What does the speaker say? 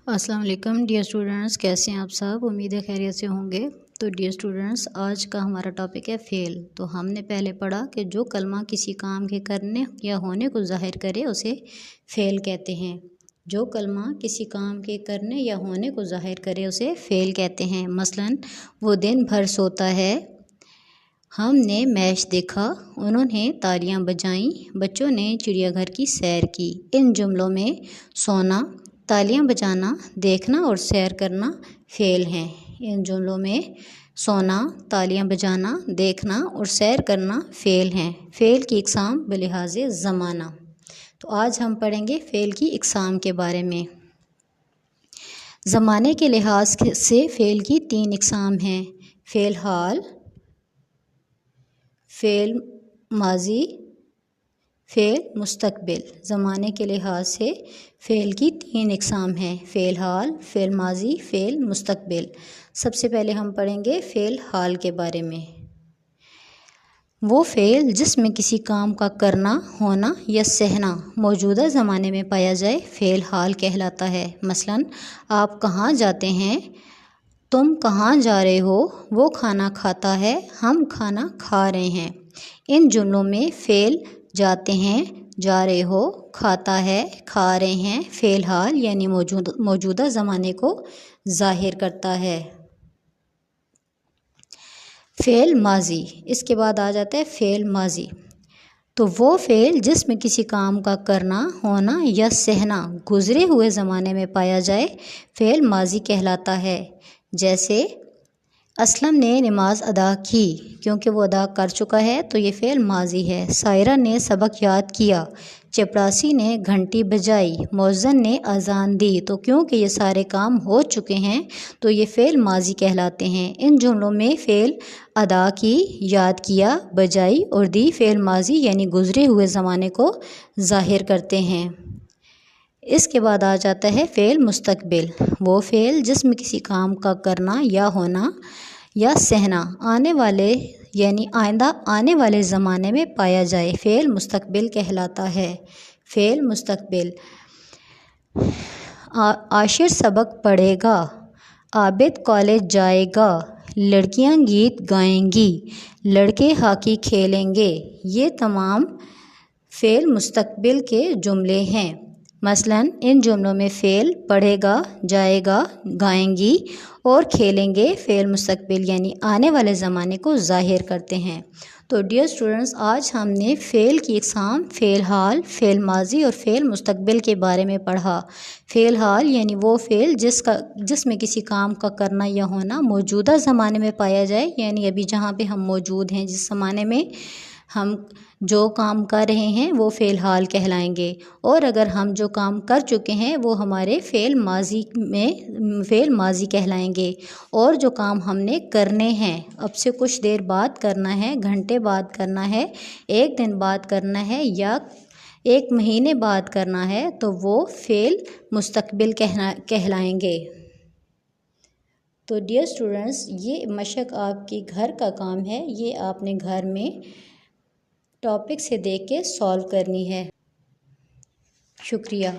अस्सलाम वालेकुम dear students, कैसे हैं आप सब। उम्मीद है खैरियत से होंगे। तो डियर स्टूडेंट्स, आज का हमारा टॉपिक है फ़ेल। तो हमने पहले पढ़ा कि जो कलमा किसी काम के करने या होने को ज़ाहिर करे उसे फ़ेल कहते हैं। जो कलमा किसी काम के करने या होने को ज़ाहिर करे उसे फ़ेल कहते हैं। मसलन, वो दिन भर सोता है, हमने मैच देखा, उन्होंने तालियां बजाईं, बच्चों ने चिड़ियाघर की सैर की। इन जुमलों में सोना, तालियां बजाना, देखना और सैर करना फ़ेल हैं। इन जुमलों में सोना, तालियां बजाना, देखना और सैर करना फ़ेल हैं। फ़ेल की इक़साम बलिहाज़े ज़माना। तो आज हम पढ़ेंगे फ़ेल की इक़साम के बारे में। ज़माने के लिहाज से फ़ेल की 3 इक़साम हैं: फ़ेल हाल, फ़ेल माजी, फ़ेल मुस्तकबिल। ज़माने के लिहाज से फ़ेल की 3 इक़साम हैं: फ़ेल हाल, फ़ेल माजी, फ़ेल मुस्तकबिल। सबसे पहले हम पढ़ेंगे फ़ेल हाल के बारे में। वो फ़ेल जिसमें किसी काम का करना, होना या सहना मौजूदा ज़माने में पाया जाए फ़ेल हाल कहलाता है। मसलन, आप कहाँ जाते हैं, तुम कहाँ जा रहे हो, वो खाना खाता है, हम खाना खा रहे हैं। इन जुमलों में फ़ेल जाते हैं, जा रहे हो, खाता है, खा रहे हैं फ़ेल हाल यानी मौजूदा ज़माने को ज़ाहिर करता है। फ़ेल माजी, इसके बाद आ जाता है फ़ेल माजी। तो वो फ़ेल जिसमें किसी काम का करना, होना या सहना गुज़रे हुए ज़माने में पाया जाए फ़ेल माजी कहलाता है। जैसे, असलम ने नमाज अदा की, क्योंकि वो अदा कर चुका है तो ये फ़ेल माजी है। सायरा ने सबक याद किया, चपरासी ने घंटी बजाई, मौज़्ज़िन ने अज़ान दी। तो क्योंकि ये सारे काम हो चुके हैं तो ये फ़ेल माजी कहलाते हैं। इन जुमलों में फ़ेल अदा की, याद किया, बजाई और दी फ़ेल माजी यानी गुज़रे हुए ज़माने को ज़ाहिर करते हैं। इसके बाद आ जाता है फ़ेल मुस्तकबिल। वो फ़ेल जिसमें किसी काम का करना या होना या सहना आने वाले यानी आइंदा आने वाले ज़माने में पाया जाए फ़ेल मुस्तकबिल कहलाता है। फ़ेल मुस्तकबिल। आशिर सबक पढ़ेगा, आबिद कॉलेज जाएगा, लड़कियां गीत गाएंगी, लड़के हॉकी खेलेंगे। ये तमाम फ़ेल मुस्तकबिल के जुमले हैं। मसलन, इन जुमलों में फ़ेल पढ़ेगा, जाएगा, गाएंगी और खेलेंगे फ़ेल मुस्तकबिल यानी आने वाले ज़माने को ज़ाहिर करते हैं। तो डियर स्टूडेंट्स, आज हमने फ़ेल की इक़साम फ़ेल हाल, फ़ेल माजी और फ़ेल मुस्तकबिल के बारे में पढ़ा। फ़ेल हाल यानी वो फ़ेल जिसमें किसी काम का करना या होना मौजूदा ज़माने में पाया जाए, यानी अभी जहाँ पे हम मौजूद हैं, जिस ज़माने में हम जो काम कर रहे हैं वो फ़ेल हाल कहलाएंगे। और अगर हम जो काम कर चुके हैं वो हमारे फ़ेल माजी कहलाएंगे। और जो काम हमने करने हैं, अब से कुछ देर बाद करना है, घंटे बाद करना है, एक दिन बाद करना है या एक महीने बाद करना है, तो वो फ़ेल मुस्तकबिल कहलाएंगे। तो डियर स्टूडेंट्स, ये मशक आपकी घर का काम है, ये आपने घर में टॉपिक से देख के सॉल्व करनी है। शुक्रिया।